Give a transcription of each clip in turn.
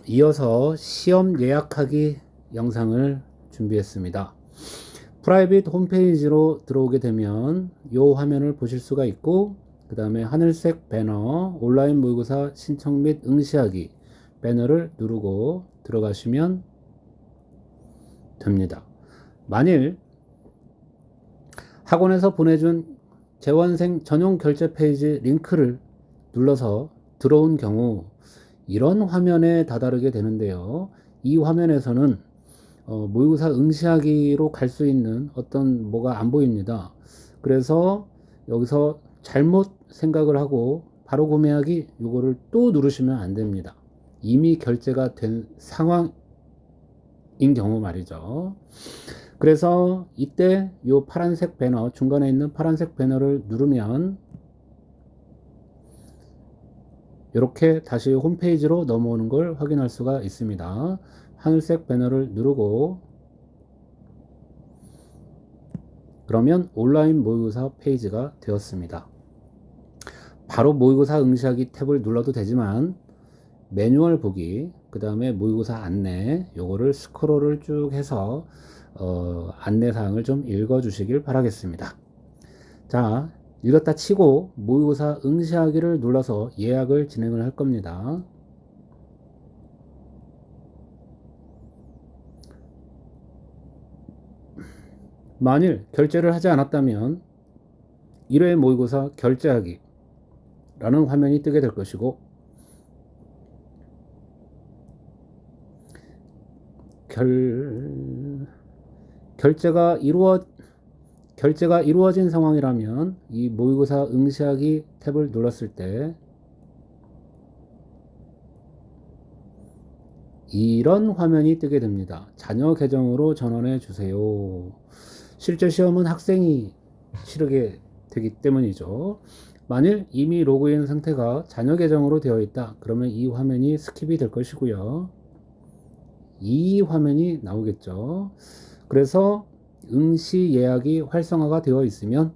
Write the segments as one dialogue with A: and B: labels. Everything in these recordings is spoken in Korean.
A: 이어서 시험 예약하기 영상을 준비했습니다. 프라이빗 홈페이지로 들어오게 되면 이 화면을 보실 수가 있고, 그 다음에 하늘색 배너 온라인 모의고사 신청 및 응시하기 배너를 누르고 들어가시면 됩니다. 만일 학원에서 보내준 재원생 전용 결제 페이지 링크를 눌러서 들어온 경우 이런 화면에 다다르게 되는데요. 이 화면에서는 모의고사 응시하기로 갈 수 있는 어떤 뭐가 안 보입니다. 그래서 여기서 잘못 생각을 하고 바로 구매하기 요거를 또 누르시면 안 됩니다. 이미 결제가 된 상황인 경우 말이죠. 그래서 이때 요 파란색 배너, 중간에 있는 파란색 배너를 누르면 이렇게 다시 홈페이지로 넘어오는 걸 확인할 수가 있습니다. 하늘색 배너를 누르고 그러면 온라인 모의고사 페이지가 되었습니다. 바로 모의고사 응시하기 탭을 눌러도 되지만 매뉴얼 보기, 그 다음에 모의고사 안내 요거를 스크롤을 쭉 해서 안내사항을 좀 읽어 주시길 바라겠습니다. 자, 읽었다 치고 모의고사 응시하기를 눌러서 예약을 진행을 할 겁니다. 만일 결제를 하지 않았다면 1회 모의고사 결제하기 라는 화면이 뜨게 될 것이고, 결제가 이루어진 상황이라면 이 모의고사 응시하기 탭을 눌렀을 때 이런 화면이 뜨게 됩니다. 자녀 계정으로 전환해 주세요. 실제 시험은 학생이 치르게 되기 때문이죠. 만일 이미 로그인 상태가 자녀 계정으로 되어 있다, 그러면 이 화면이 스킵이 될 것이고요. 이 화면이 나오겠죠. 그래서 응시 예약이 활성화가 되어 있으면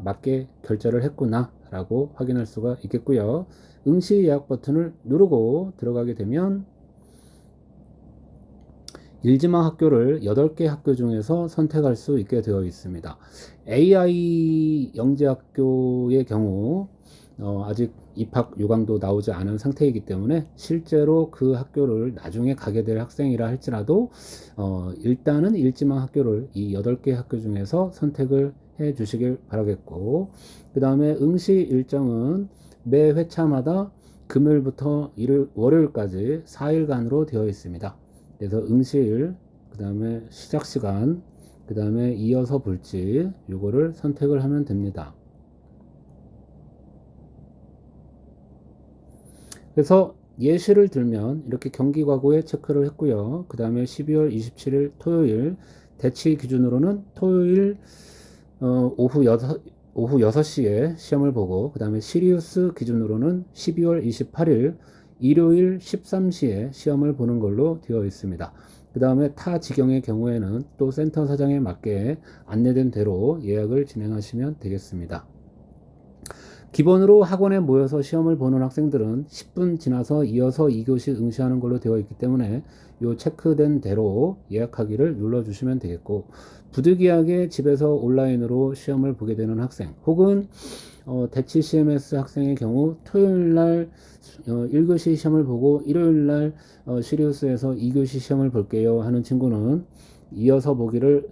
A: 맞게 결제를 했구나 라고 확인할 수가 있겠고요. 응시 예약 버튼을 누르고 들어가게 되면 일지망 학교를 8개 학교 중에서 선택할 수 있게 되어 있습니다. AI 영재학교의 경우 아직 입학 요강도 나오지 않은 상태이기 때문에 실제로 그 학교를 나중에 가게 될 학생이라 할지라도 일단은 일지망 학교를 이 8개 학교 중에서 선택을 해 주시길 바라겠고, 그 다음에 응시 일정은 매 회차마다 금요일부터 월요일까지 4일간으로 되어 있습니다. 그래서 응시일, 그 다음에 시작시간, 그 다음에 이어서 볼지 요거를 선택을 하면 됩니다. 그래서 예시를 들면 이렇게 경기과고에 체크를 했고요. 그 다음에 12월 27일 토요일 대치 기준으로는 토요일 오후 6시에 시험을 보고, 그 다음에 시리우스 기준으로는 12월 28일 일요일 13시에 시험을 보는 걸로 되어 있습니다. 그 다음에 타 지경의 경우에는 또 센터 사장에 맞게 안내된 대로 예약을 진행하시면 되겠습니다. 기본으로 학원에 모여서 시험을 보는 학생들은 10분 지나서 이어서 2교시 응시하는 걸로 되어 있기 때문에 요 체크된 대로 예약하기를 눌러주시면 되겠고, 부득이하게 집에서 온라인으로 시험을 보게 되는 학생, 혹은 대치 CMS 학생의 경우 토요일날 1교시 시험을 보고 일요일날 시리우스에서 2교시 시험을 볼게요 하는 친구는 이어서 보기를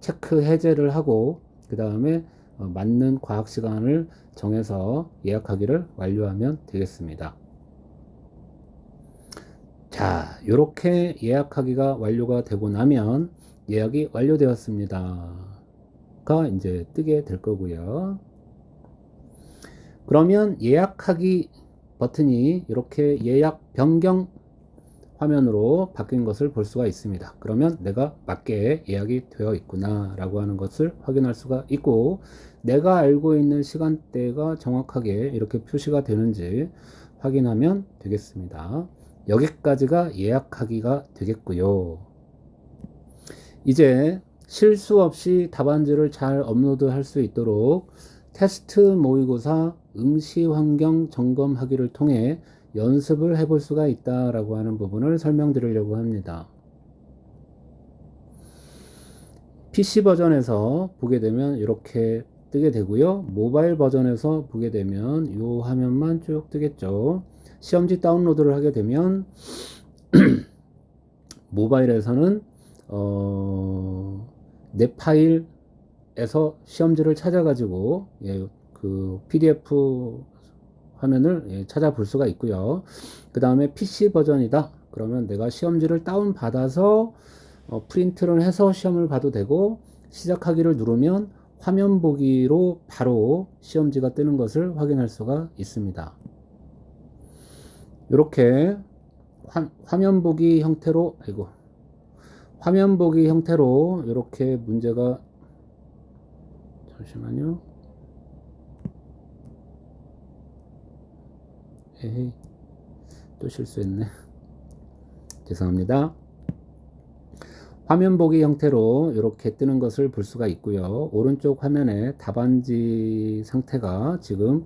A: 체크 해제를 하고, 그 다음에 맞는 과학 시간을 정해서 예약하기를 완료하면 되겠습니다. 자, 이렇게 예약하기가 완료가 되고 나면 예약이 완료되었습니다 가 이제 뜨게 될 거고요. 그러면 예약하기 버튼이 이렇게 예약 변경 화면으로 바뀐 것을 볼 수가 있습니다. 그러면 내가 맞게 예약이 되어 있구나 라고 하는 것을 확인할 수가 있고, 내가 알고 있는 시간대가 정확하게 이렇게 표시가 되는지 확인하면 되겠습니다. 여기까지가 예약하기가 되겠고요. 이제 실수 없이 답안지를 잘 업로드 할 수 있도록 테스트 모의고사 응시 환경 점검하기를 통해 연습을 해볼 수가 있다라고 하는 부분을 설명드리려고 합니다. PC 버전에서 보게 되면 이렇게 뜨게 되고요. 모바일 버전에서 보게 되면 이 화면만 쭉 뜨겠죠. 시험지 다운로드를 하게 되면 모바일에서는 내 파일에서 시험지를 찾아가지고 그 PDF 화면을 찾아볼 수가 있고요. 그 다음에 PC 버전이다. 그러면 내가 시험지를 다운 받아서 프린트를 해서 시험을 봐도 되고, 시작하기를 누르면 화면 보기로 바로 시험지가 뜨는 것을 확인할 수가 있습니다. 이렇게 화면 보기 형태로 이렇게 문제가, 잠시만요. 에이, 또 실수했네. 죄송합니다. 화면 보기 형태로 이렇게 뜨는 것을 볼 수가 있고요. 오른쪽 화면에 답안지 상태가 지금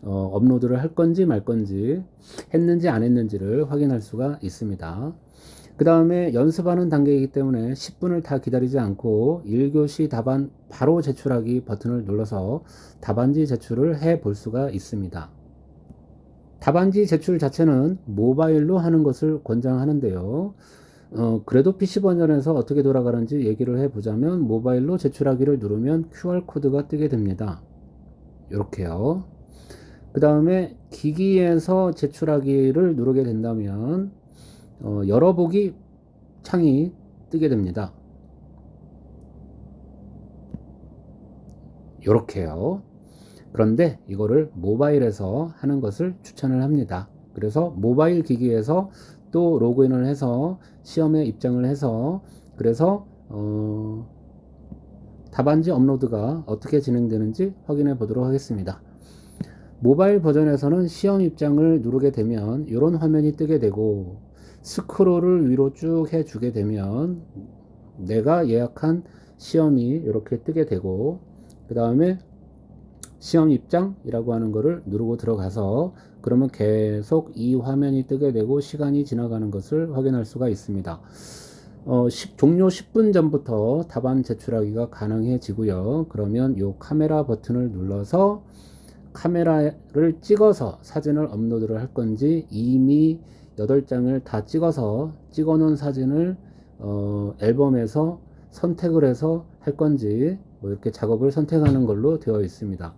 A: 업로드를 할 건지 말 건지, 했는지 안 했는지를 확인할 수가 있습니다. 그 다음에 연습하는 단계이기 때문에 10분을 다 기다리지 않고 1교시 답안 바로 제출하기 버튼을 눌러서 답안지 제출을 해 볼 수가 있습니다. 답안지 제출 자체는 모바일로 하는 것을 권장하는데요. 그래도 PC 버전에서 어떻게 돌아가는지 얘기를 해보자면, 모바일로 제출하기를 누르면 QR코드가 뜨게 됩니다. 이렇게요. 그 다음에 기기에서 제출하기를 누르게 된다면 열어보기 창이 뜨게 됩니다. 이렇게요. 그런데 이거를 모바일에서 하는 것을 추천을 합니다. 그래서 모바일 기기에서 또 로그인을 해서 시험에 입장을 해서, 그래서 답안지 업로드가 어떻게 진행되는지 확인해 보도록 하겠습니다. 모바일 버전에서는 시험 입장을 누르게 되면 이런 화면이 뜨게 되고, 스크롤을 위로 쭉 해주게 되면 내가 예약한 시험이 이렇게 뜨게 되고, 그 다음에 시험 입장이라고 하는 거를 누르고 들어가서, 그러면 계속 이 화면이 뜨게 되고 시간이 지나가는 것을 확인할 수가 있습니다. 종료 10분 전부터 답안 제출하기가 가능해지고요. 그러면 이 카메라 버튼을 눌러서 카메라를 찍어서 사진을 업로드를 할 건지, 이미 8장을 다 찍어서 찍어 놓은 사진을 앨범에서 선택을 해서 할 건지, 뭐 이렇게 작업을 선택하는 걸로 되어 있습니다.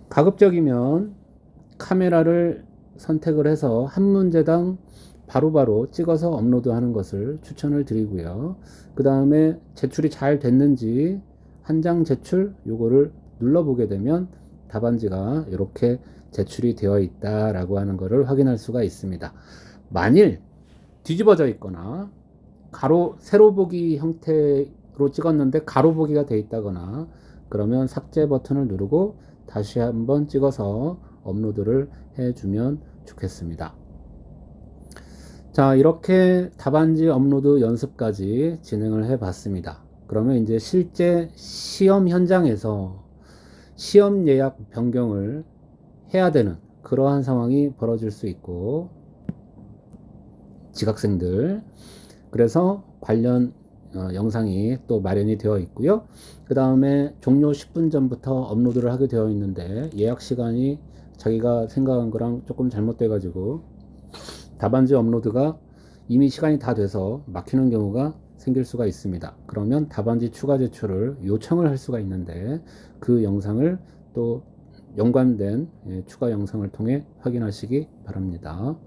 A: 가급적이면 카메라를 선택을 해서 한 문제당 바로바로 찍어서 업로드하는 것을 추천을 드리고요. 그 다음에 제출이 잘 됐는지 한 장 제출 요거를 눌러보게 되면 답안지가 이렇게 제출이 되어 있다라고 하는 것을 확인할 수가 있습니다. 만일 뒤집어져 있거나 세로 보기 형태로 찍었는데 가로 보기가 되어 있다거나, 그러면 삭제 버튼을 누르고 다시 한번 찍어서 업로드를 해주면 좋겠습니다. 자, 이렇게 답안지 업로드 연습까지 진행을 해 봤습니다. 그러면 이제 실제 시험 현장에서 시험 예약 변경을 해야 되는 그러한 상황이 벌어질 수 있고, 지각생들, 그래서 관련 영상이 또 마련이 되어 있고요. 그 다음에 종료 10분 전부터 업로드를 하게 되어 있는데, 예약 시간이 자기가 생각한 거랑 조금 잘못돼 가지고 답안지 업로드가 이미 시간이 다 돼서 막히는 경우가 생길 수가 있습니다. 그러면 답안지 추가 제출을 요청을 할 수가 있는데, 그 영상을 또 연관된 추가 영상을 통해 확인하시기 바랍니다.